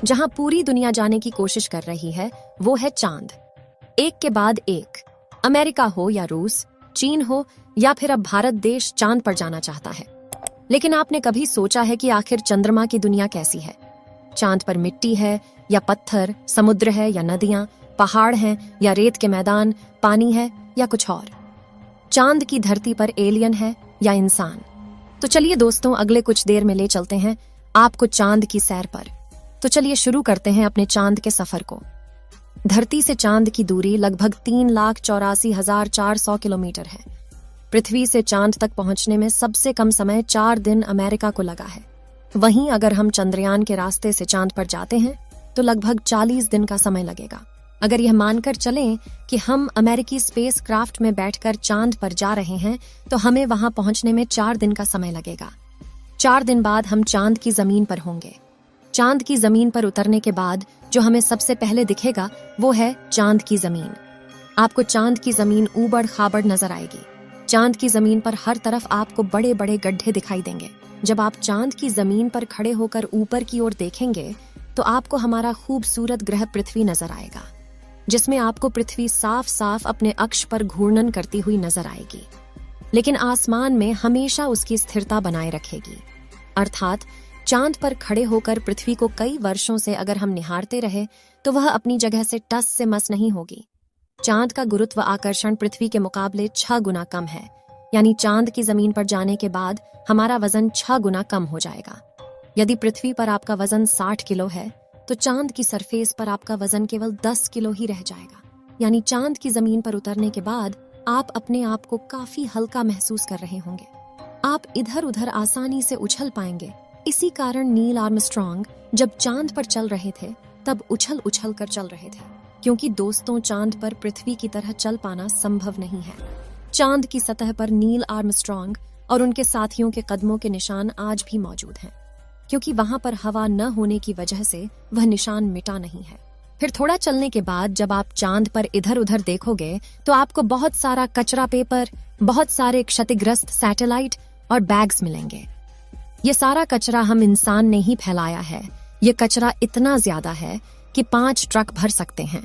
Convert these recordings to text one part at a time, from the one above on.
जहां पूरी दुनिया जाने की कोशिश कर रही है वो है चांद। एक के बाद एक, अमेरिका हो या रूस, चीन हो या फिर अब भारत देश चांद पर जाना चाहता है। लेकिन आपने कभी सोचा है कि आखिर चंद्रमा की दुनिया कैसी है? चांद पर मिट्टी है या पत्थर, समुद्र है या नदियां, पहाड़ हैं या रेत के मैदान, पानी है या कुछ और? चांद की धरती पर एलियन है या इंसान? तो चलिए दोस्तों, अगले कुछ देर में ले चलते हैं आपको चांद की सैर पर। तो चलिए शुरू करते हैं अपने चांद के सफर को। धरती से चांद की दूरी लगभग 3,84,400 किलोमीटर है। पृथ्वी से चांद तक पहुंचने में सबसे कम समय 4 दिन अमेरिका को लगा है। वहीं अगर हम चंद्रयान के रास्ते से चांद पर जाते हैं तो लगभग 40 दिन का समय लगेगा। अगर यह मानकर चलें कि हम अमेरिकी स्पेस क्राफ्ट में बैठकर चांद पर जा रहे हैं तो हमें वहां पहुंचने में 4 दिन का समय लगेगा। 4 दिन बाद हम चांद की जमीन पर होंगे। चांद की जमीन पर उतरने के बाद जो हमें सबसे पहले दिखेगा वो है चांद की जमीन। आपको चांद की जमीन ऊबड़ खाबड़ नजर आएगी। चांद की जमीन पर हर तरफ आपको बड़े बड़े गड्ढे दिखाई देंगे। जब आप चांद की जमीन पर खड़े होकर ऊपर की ओर देखेंगे तो आपको हमारा खूबसूरत ग्रह पृथ्वी नजर आएगा, जिसमें आपको पृथ्वी साफ साफ अपने अक्ष पर घूर्णन करती हुई नजर आएगी, लेकिन आसमान में हमेशा उसकी स्थिरता बनाए रखेगी। अर्थात चांद पर खड़े होकर पृथ्वी को कई वर्षों से अगर हम निहारते रहे तो वह अपनी जगह से टस से मस नहीं होगी। चांद का गुरुत्व आकर्षण पृथ्वी के मुकाबले 6 गुना कम है, यानी चांद की जमीन पर जाने के बाद हमारा वजन 6 गुना कम हो जाएगा। यदि पृथ्वी पर आपका वजन 60 किलो है तो चांद की सरफेस पर आपका वजन केवल 10 किलो ही रह जाएगा। यानी चांद की जमीन पर उतरने के बाद आप अपने आप को काफी हल्का महसूस कर रहे होंगे। आप इधर उधर आसानी से उछल पाएंगे। इसी कारण नील आर्मस्ट्रॉन्ग जब चांद पर चल रहे थे तब उछल उछल कर चल रहे थे, क्योंकि दोस्तों चांद पर पृथ्वी की तरह चल पाना संभव नहीं है। चांद की सतह पर नील आर्मस्ट्रॉन्ग और उनके साथियों के कदमों के निशान आज भी मौजूद हैं, क्योंकि वहां पर हवा न होने की वजह से वह निशान मिटा नहीं है। फिर थोड़ा चलने के बाद जब आप चांद पर इधर उधर देखोगे तो आपको बहुत सारा कचरा पेपर, बहुत सारे क्षतिग्रस्त सैटेलाइट और बैग्स मिलेंगे। ये सारा कचरा हम इंसान ने ही फैलाया है। ये कचरा इतना ज्यादा है कि 5 ट्रक भर सकते हैं।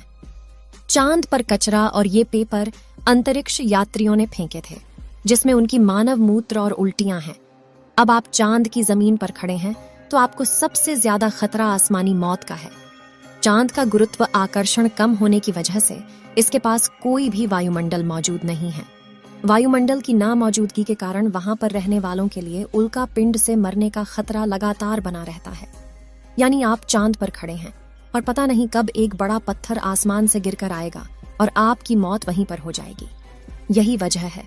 चांद पर कचरा और ये पेपर अंतरिक्ष यात्रियों ने फेंके थे, जिसमें उनकी मानव मूत्र और उल्टियां हैं। अब आप चांद की जमीन पर खड़े हैं तो आपको सबसे ज्यादा खतरा आसमानी मौत का है। चांद का गुरुत्व आकर्षण कम होने की वजह से इसके पास कोई भी वायुमंडल मौजूद नहीं है। वायुमंडल की नामौजूदगी के कारण वहां पर रहने वालों के लिए उल्का पिंड से मरने का खतरा लगातार बना रहता है। यानी आप चांद पर खड़े हैं और पता नहीं कब एक बड़ा पत्थर आसमान से गिरकर आएगा और आपकी मौत वहीं पर हो जाएगी। यही वजह है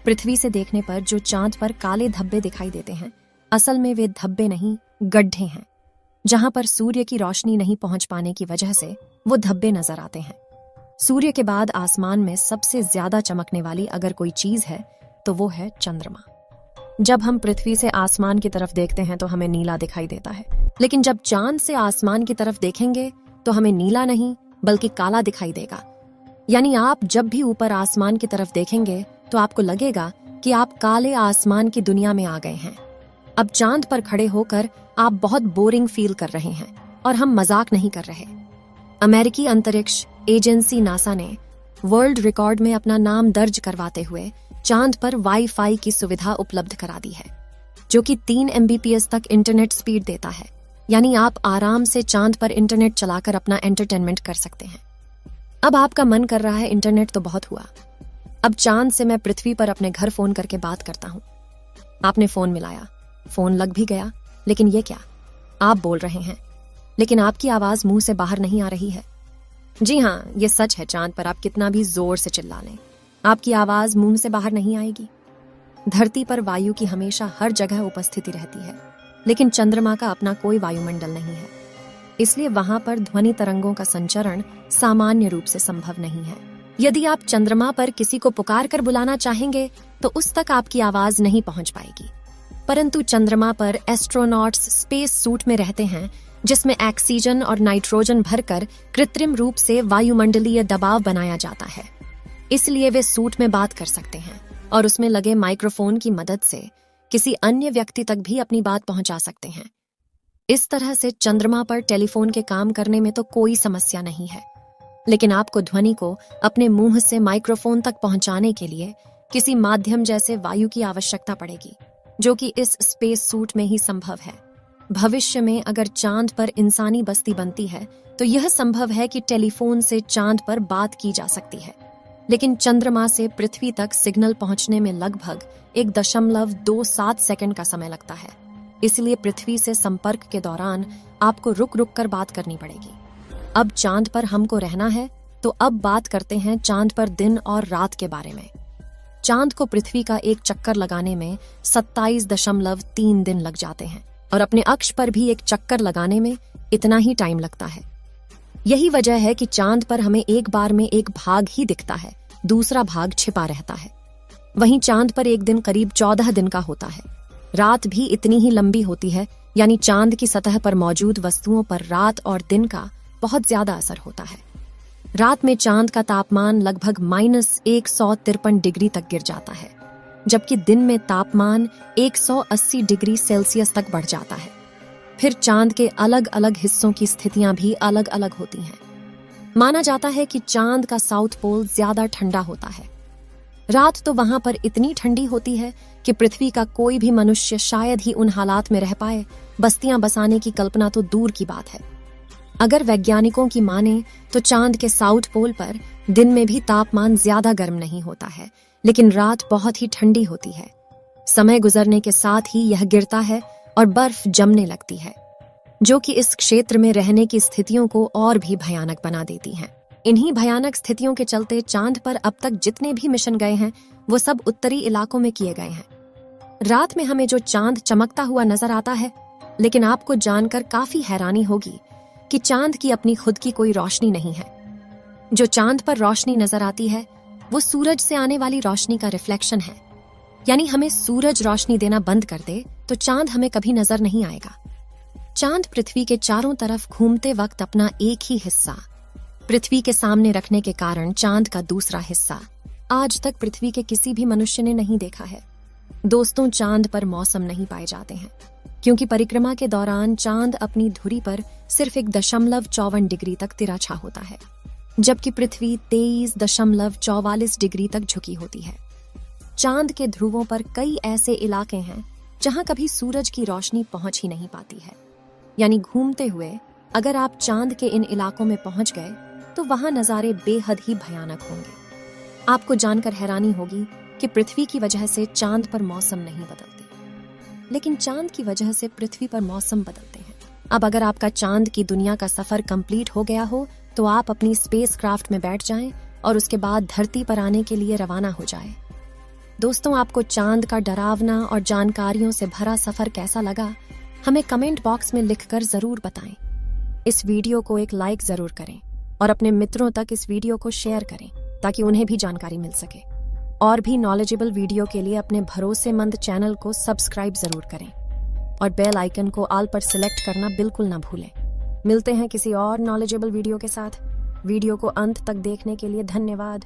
पृथ्वी से देखने पर जो चांद पर काले धब्बे दिखाई देते हैं, असल में वे धब्बे नहीं, गड्ढे हैं। जहां पर सूर्य की रोशनी नहीं पहुंच पाने की वजह से वो धब्बे नजर आते हैं। सूर्य के बाद आसमान में सबसे ज्यादा चमकने वाली अगर कोई चीज है तो वो है चंद्रमा। जब हम पृथ्वी से आसमान की तरफ देखते हैं तो हमें नीला दिखाई देता है, लेकिन जब चांद से आसमान की तरफ देखेंगे तो हमें नीला नहीं बल्कि काला दिखाई देगा। यानी आप जब भी ऊपर आसमान की तरफ देखेंगे तो आपको लगेगा कि आप काले आसमान की दुनिया में आ गए हैं। अब चांद पर खड़े होकर आप बहुत बोरिंग फील कर रहे हैं और हम मजाक नहीं कर रहे। अमेरिकी अंतरिक्ष एजेंसी नासा ने वर्ल्ड रिकॉर्ड में अपना नाम दर्ज करवाते हुए चांद पर वाईफाई की सुविधा उपलब्ध करा दी है, जो कि 3 MBPS तक इंटरनेट स्पीड देता है। यानी आप आराम से चांद पर इंटरनेट चलाकर अपना एंटरटेनमेंट कर सकते हैं। अब आपका मन कर रहा है इंटरनेट तो बहुत हुआ, अब चांद से मैं पृथ्वी पर अपने घर फोन करके बात करता हूँ। आपने फोन मिलाया, फोन लग भी गया, लेकिन ये क्या, आप बोल रहे हैं लेकिन आपकी आवाज मुंह से बाहर नहीं आ रही है। जी हाँ, ये सच है, चांद पर आप कितना भी जोर से चिल्ला लें, आपकी आवाज मुंह से बाहर नहीं आएगी। धरती पर वायु की हमेशा हर जगह उपस्थिति रहती है, लेकिन चंद्रमा का अपना कोई वायुमंडल नहीं है, इसलिए वहां पर ध्वनि तरंगों का संचरण सामान्य रूप से संभव नहीं है। यदि आप चंद्रमा पर किसी को पुकार कर बुलाना चाहेंगे तो उस तक आपकी आवाज नहीं पहुंच पाएगी। परंतु चंद्रमा पर एस्ट्रोनॉट्स स्पेस सूट में रहते हैं, जिसमें ऑक्सीजन और नाइट्रोजन भरकर कृत्रिम रूप से वायुमंडलीय दबाव बनाया जाता है। इसलिए वे सूट में बात कर सकते हैं और उसमें लगे माइक्रोफोन की मदद से किसी अन्य व्यक्ति तक भी अपनी बात पहुंचा सकते हैं। इस तरह से चंद्रमा पर टेलीफोन के काम करने में तो कोई समस्या नहीं है, लेकिन आपको ध्वनि को अपने मुंह से माइक्रोफोन तक पहुंचाने के लिए किसी माध्यम जैसे वायु की आवश्यकता पड़ेगी, जो कि इस स्पेस सूट में ही संभव है। भविष्य में अगर चांद पर इंसानी बस्ती बनती है तो यह संभव है कि टेलीफोन से चांद पर बात की जा सकती है, लेकिन चंद्रमा से पृथ्वी तक सिग्नल पहुंचने में लगभग 1.27 सेकंड का समय लगता है। इसलिए पृथ्वी से संपर्क के दौरान आपको रुक रुक कर बात करनी पड़ेगी। अब चांद पर हमको रहना है, तो अब बात करते हैं चांद पर दिन और रात के बारे में। चांद को पृथ्वी का एक चक्कर लगाने में 27.3 दिन लग जाते हैं और अपने अक्ष पर भी एक चक्कर लगाने में इतना ही टाइम लगता है। यही वजह है कि चांद पर हमें एक बार में एक भाग ही दिखता है, दूसरा भाग छिपा रहता है। वहीं चांद पर एक दिन करीब 14 दिन का होता है। रात भी इतनी ही लंबी होती है, यानी चांद की सतह पर मौजूद वस्तुओं पर रात और दिन का बहुत ज्यादा असर होता है। रात में चांद का तापमान लगभग -153 डिग्री तक गिर जाता है, जबकि दिन में तापमान 180 डिग्री सेल्सियस तक बढ़ जाता है। फिर चांद के अलग अलग हिस्सों की स्थितियां भी अलग अलग होती हैं। माना जाता है कि चांद का साउथ पोल ज्यादा ठंडा होता है। रात तो वहां पर इतनी ठंडी होती है कि पृथ्वी का कोई भी मनुष्य शायद ही उन हालात में रह पाए। बस्तियां बसाने की कल्पना तो दूर की बात है। अगर वैज्ञानिकों की माने तो चांद के साउथ पोल पर दिन में भी तापमान ज्यादा गर्म नहीं होता है, लेकिन रात बहुत ही ठंडी होती है। समय गुजरने के साथ ही यह गिरता है और बर्फ जमने लगती है, जो कि इस क्षेत्र में रहने की स्थितियों को और भी भयानक बना देती हैं। इन्हीं भयानक स्थितियों के चलते चांद पर अब तक जितने भी मिशन गए हैं वो सब उत्तरी इलाकों में किए गए हैं। रात में हमें जो चांद चमकता हुआ नजर आता है, लेकिन आपको जानकर काफी हैरानी होगी कि चांद की अपनी खुद की कोई रोशनी नहीं है। जो चांद पर रोशनी नजर आती है वो सूरज से आने वाली रोशनी का रिफ्लेक्शन है। यानी हमें सूरज रोशनी देना बंद कर दे तो चांद हमें कभी नजर नहीं आएगा। चांद पृथ्वी के चारों तरफ घूमते वक्त अपना एक ही हिस्सा पृथ्वी के सामने रखने के कारण चांद का दूसरा हिस्सा आज तक पृथ्वी के किसी भी मनुष्य ने नहीं देखा है। दोस्तों, चांद पर मौसम नहीं पाए जाते हैं, क्योंकि परिक्रमा के दौरान चांद अपनी धुरी पर सिर्फ 1.54 डिग्री तक तिरछा होता है, जबकि पृथ्वी 23.44 डिग्री तक झुकी होती है। चांद के ध्रुवों पर कई ऐसे इलाके हैं जहां कभी सूरज की रोशनी पहुंच ही नहीं पाती है। यानी घूमते हुए अगर आप चांद के इन इलाकों में पहुंच गए तो वहां नजारे बेहद ही भयानक होंगे। आपको जानकर हैरानी होगी कि पृथ्वी की वजह से चांद पर मौसम नहीं बदलते, लेकिन चांद की वजह से पृथ्वी पर मौसम बदलते हैं। अब अगर आपका चांद की दुनिया का सफर कंप्लीट हो गया हो तो आप अपनी स्पेस क्राफ्ट में बैठ जाएं और उसके बाद धरती पर आने के लिए रवाना हो जाएं। दोस्तों, आपको चांद का डरावना और जानकारियों से भरा सफर कैसा लगा, हमें कमेंट बॉक्स में लिखकर जरूर बताएं। इस वीडियो को एक लाइक जरूर करें और अपने मित्रों तक इस वीडियो को शेयर करें ताकि उन्हें भी जानकारी मिल सके। और भी नॉलेजेबल वीडियो के लिए अपने भरोसेमंद चैनल को सब्सक्राइब जरूर करें और बेल आइकन को ऑल पर सिलेक्ट करना बिल्कुल ना भूलें। मिलते हैं किसी और नॉलेजेबल वीडियो के साथ। वीडियो को अंत तक देखने के लिए धन्यवाद।